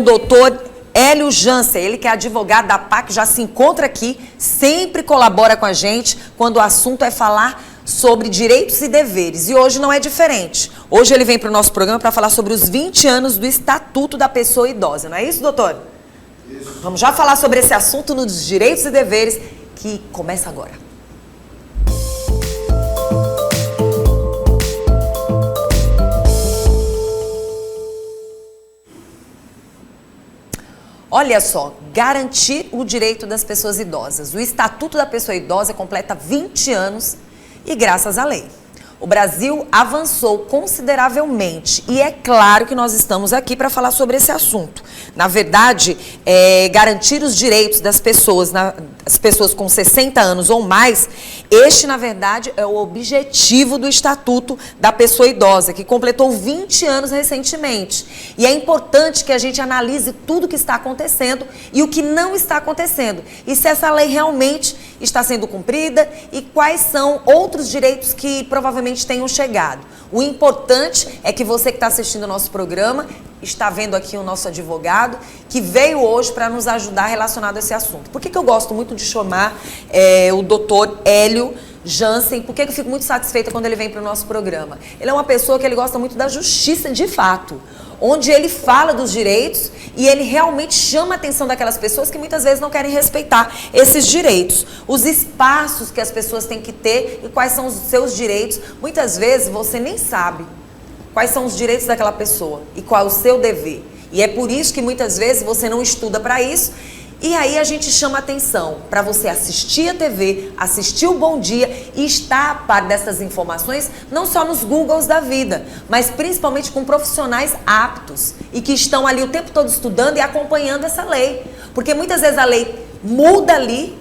doutor Hélio Jansen, ele que é advogado da PAC, já se encontra aqui, sempre colabora com a gente quando o assunto é falar sobre direitos e deveres. E hoje não é diferente. Hoje ele vem para o nosso programa para falar sobre os 20 anos do Estatuto da Pessoa Idosa. Não é isso, doutor? Isso. Vamos já falar sobre esse assunto nos direitos e deveres, que começa agora. Olha só, garantir o direito das pessoas idosas. O Estatuto da Pessoa Idosa completa 20 anos e graças à lei. O Brasil avançou consideravelmente e é claro que nós estamos aqui para falar sobre esse assunto. Na verdade, garantir os direitos das pessoas, as pessoas com 60 anos ou mais, este, na verdade, é o objetivo do Estatuto da Pessoa Idosa, que completou 20 anos recentemente. E é importante que a gente analise tudo o que está acontecendo e o que não está acontecendo. E se essa lei realmente está sendo cumprida e quais são outros direitos que provavelmente tenham chegado. O importante é que você que está assistindo o nosso programa está vendo aqui o nosso advogado que veio hoje para nos ajudar relacionado a esse assunto. Por que eu gosto muito de chamar o doutor Hélio Jansen? Por que eu fico muito satisfeita quando ele vem para o nosso programa? Ele é uma pessoa que ele gosta muito da justiça de fato, onde ele fala dos direitos e ele realmente chama a atenção daquelas pessoas que muitas vezes não querem respeitar esses direitos. Os espaços que as pessoas têm que ter e quais são os seus direitos. Muitas vezes você nem sabe quais são os direitos daquela pessoa e qual é o seu dever. E é por isso que muitas vezes você não estuda para isso. E aí a gente chama atenção para você assistir a TV, assistir o Bom Dia e estar a par dessas informações, não só nos Googles da vida, mas principalmente com profissionais aptos e que estão ali o tempo todo estudando e acompanhando essa lei. Porque muitas vezes a lei muda ali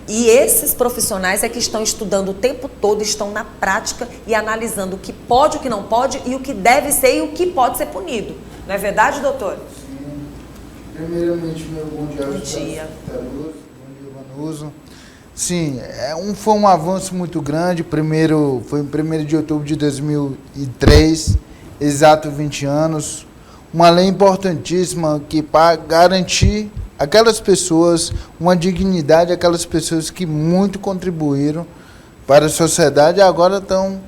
e esses profissionais é que estão estudando o tempo todo, estão na prática e analisando o que pode, o que não pode e o que deve ser e o que pode ser punido. Não é verdade, doutor? Primeiramente, meu bom dia. Bom dia. Bom dia, Vanuso. Sim, foi um avanço muito grande. Foi em 1º de outubro de 2003, exato 20 anos. Uma lei importantíssima que para garantir aquelas pessoas, uma dignidade, aquelas pessoas que muito contribuíram para a sociedade e agora estão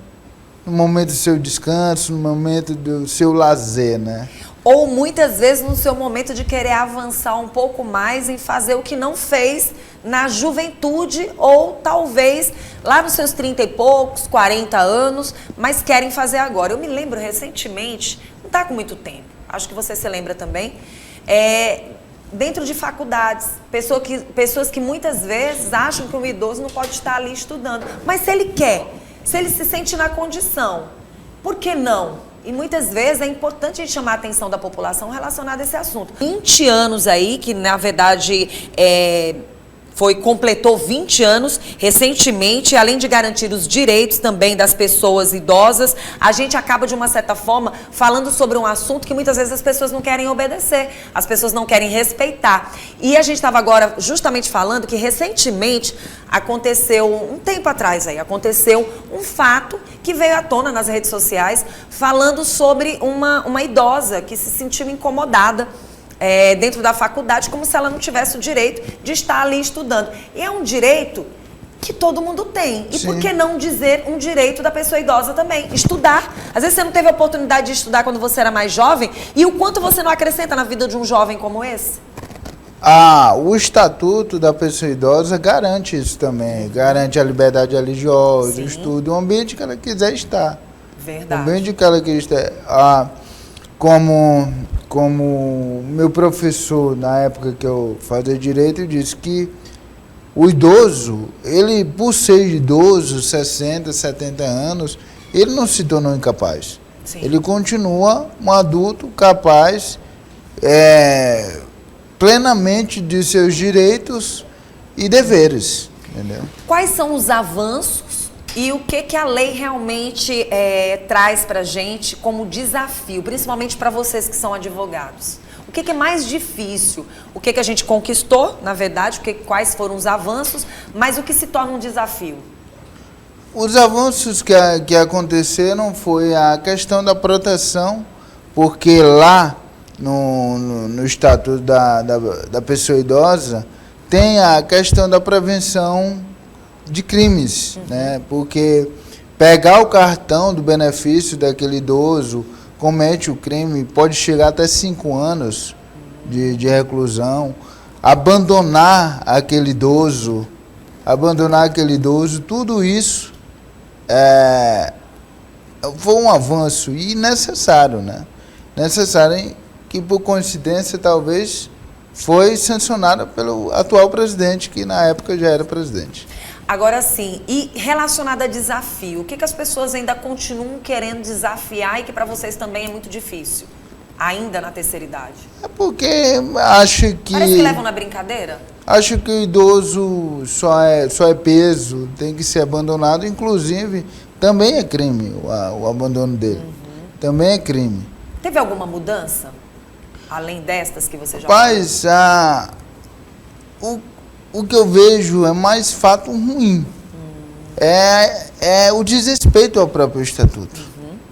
no momento do seu descanso, no momento do seu lazer, né? Ou muitas vezes no seu momento de querer avançar um pouco mais em fazer o que não fez na juventude ou talvez lá nos seus 30 e poucos, 40 anos, mas querem fazer agora. Eu me lembro recentemente, não está com muito tempo, acho que você se lembra também, dentro de faculdades, pessoas que muitas vezes acham que o idoso não pode estar ali estudando, mas se ele quer, se ele se sente na condição, por que não? E muitas vezes é importante a gente chamar a atenção da população relacionada a esse assunto. 20 anos aí, que na verdade completou 20 anos recentemente, além de garantir os direitos também das pessoas idosas, a gente acaba de uma certa forma falando sobre um assunto que muitas vezes as pessoas não querem obedecer, as pessoas não querem respeitar. E a gente estava agora justamente falando que recentemente aconteceu, um tempo atrás aí, aconteceu um fato que veio à tona nas redes sociais falando sobre uma idosa que se sentiu incomodada dentro da faculdade, como se ela não tivesse o direito de estar ali estudando. E é um direito que todo mundo tem. E por que não dizer um direito da pessoa idosa também? Estudar. Às vezes você não teve a oportunidade de estudar quando você era mais jovem, e o quanto você não acrescenta na vida de um jovem como esse? O Estatuto da Pessoa Idosa garante isso também. Garante a liberdade religiosa, o estudo, o ambiente que ela quiser estar. Verdade. O ambiente que ela quiser estar. Como meu professor, na época que eu fazia direito, disse que o idoso, ele, por ser idoso, 60, 70 anos, ele não se tornou incapaz. Sim. Ele continua um adulto capaz plenamente de seus direitos e deveres. Entendeu? Quais são os avanços e o que a lei realmente traz para a gente como desafio, principalmente para vocês que são advogados? O que é mais difícil? O que a gente conquistou, na verdade, quais foram os avanços, mas o que se torna um desafio? Os avanços que aconteceram foi a questão da proteção, porque lá no Estatuto da Pessoa Idosa, tem a questão da prevenção de crimes, né? Porque pegar o cartão do benefício daquele idoso, comete o crime, pode chegar até 5 anos de reclusão, abandonar aquele idoso, tudo isso foi um avanço e necessário, né? Necessário que, por coincidência, talvez foi sancionada pelo atual presidente, que na época já era presidente. Agora sim, e relacionado a desafio, o que as pessoas ainda continuam querendo desafiar e que para vocês também é muito difícil, ainda na terceira idade? É porque acho que... Parece que levam na brincadeira? Acho que o idoso só é peso, tem que ser abandonado, inclusive também é crime o abandono dele. Também é crime. Teve alguma mudança, além destas que você já Mas o que eu vejo é mais fato ruim. É o desrespeito ao próprio Estatuto.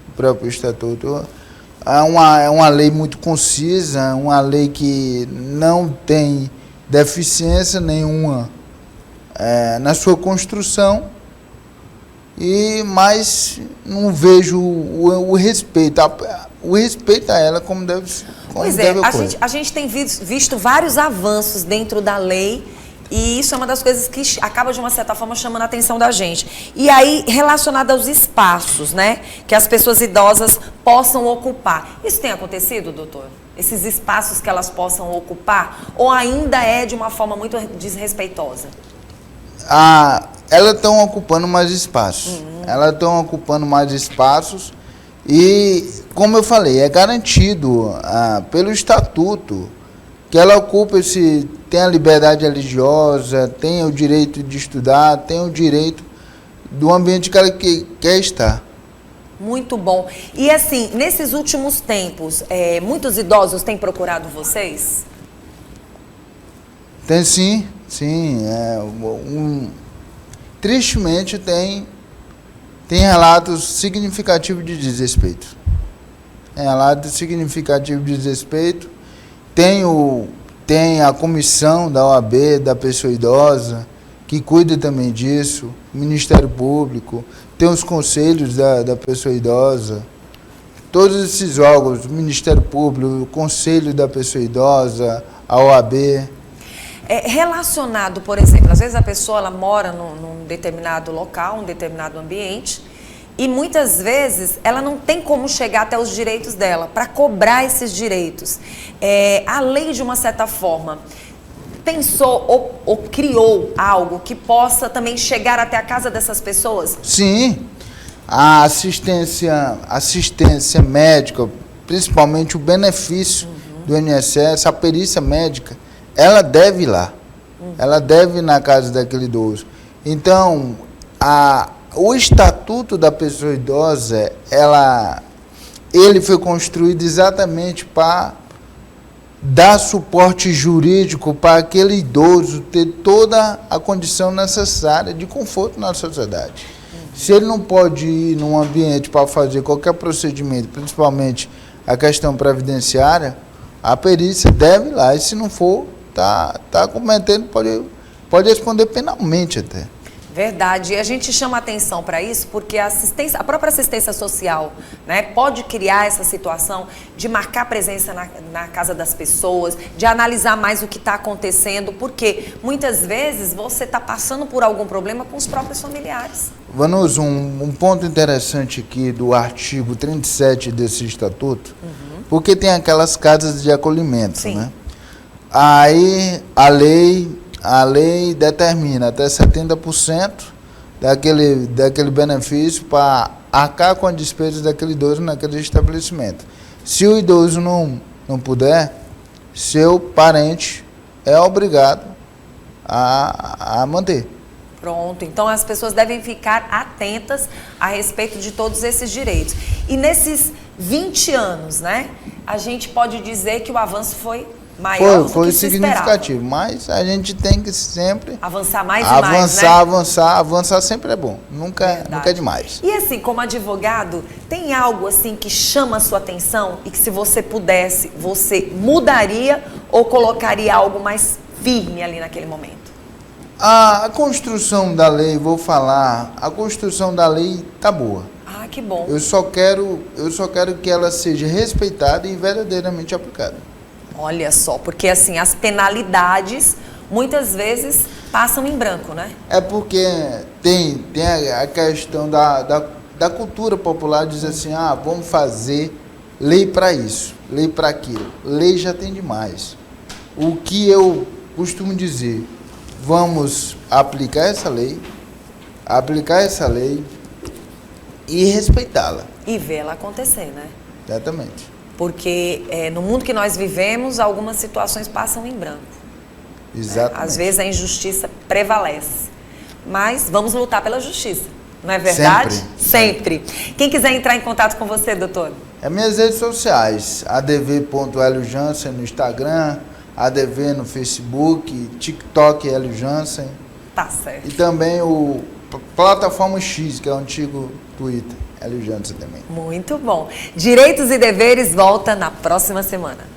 O próprio Estatuto é uma lei muito concisa, uma lei que não tem deficiência nenhuma na sua construção, mas não vejo o respeito a ela como deve ser. Pois é, a gente tem visto vários avanços dentro da lei e isso é uma das coisas que acaba, de uma certa forma, chamando a atenção da gente. E aí, relacionado aos espaços, né, que as pessoas idosas possam ocupar. Isso tem acontecido, doutor? Esses espaços que elas possam ocupar? Ou ainda é de uma forma muito desrespeitosa? Elas estão ocupando mais espaços. Elas estão ocupando mais espaços e, como eu falei, é garantido pelo Estatuto que ela ocupa tem a liberdade religiosa, tem o direito de estudar, tem o direito do ambiente que ela quer estar. Muito bom. E assim, nesses últimos tempos, muitos idosos têm procurado vocês? Tem sim. Tristemente tem relatos significativos de desrespeito. Tem a comissão da OAB, da pessoa idosa, que cuida também disso, o Ministério Público, tem os conselhos da pessoa idosa, todos esses órgãos, o Ministério Público, o Conselho da Pessoa Idosa, a OAB. Relacionado, por exemplo, às vezes a pessoa ela mora num determinado local, um determinado ambiente, e muitas vezes ela não tem como chegar até os direitos dela, para cobrar esses direitos. A lei, de uma certa forma, pensou ou criou algo que possa também chegar até a casa dessas pessoas? Sim, a assistência médica, principalmente o benefício do INSS, a perícia médica, ela deve ir lá. Ela deve ir na casa daquele idoso. Então, o Estatuto da Pessoa Idosa, ele foi construído exatamente para dar suporte jurídico para aquele idoso ter toda a condição necessária de conforto na sociedade. Se ele não pode ir num ambiente para fazer qualquer procedimento, principalmente a questão previdenciária, a perícia deve ir lá. E se não for, tá cometendo, pode responder penalmente até. Verdade. E a gente chama atenção para isso porque a própria assistência social, né, pode criar essa situação de marcar presença na casa das pessoas, de analisar mais o que está acontecendo, porque muitas vezes você está passando por algum problema com os próprios familiares. Vanusa, um ponto interessante aqui do artigo 37 desse estatuto, porque tem aquelas casas de acolhimento, sim, né? Aí a lei determina até 70% daquele benefício para arcar com as despesas daquele idoso naquele estabelecimento. Se o idoso não puder, seu parente é obrigado a manter. Pronto, então as pessoas devem ficar atentas a respeito de todos esses direitos. E nesses 20 anos, né, a gente pode dizer que o avanço foi maior do Foi que se esperava. significativo, mas a gente tem que sempre Avançar mais e mais, né? avançar sempre é bom, nunca é demais. E assim, como advogado, tem algo assim que chama a sua atenção e que se você pudesse, você mudaria ou colocaria algo mais firme ali naquele momento? A construção da lei, vou falar, a construção da lei tá boa. Ah, que bom. Eu só quero que ela seja respeitada e verdadeiramente aplicada. Olha só, porque assim, as penalidades muitas vezes passam em branco, né? É porque tem a questão da cultura popular, diz assim, vamos fazer lei para isso, lei para aquilo. Lei já tem demais. O que eu costumo dizer, vamos aplicar essa lei e respeitá-la. E ver ela acontecer, né? Exatamente. Porque no mundo que nós vivemos, algumas situações passam em branco. Exatamente. Às vezes a injustiça prevalece. Mas vamos lutar pela justiça, não é verdade? Sempre. Quem quiser entrar em contato com você, doutor? É minhas redes sociais, adv.heliojansen no Instagram, adv no Facebook, TikTok Hélio Jansen. Tá certo. E também o Plataforma X, que é o antigo Twitter, Hélio Jansen também. Muito bom. Direitos e Deveres volta na próxima semana.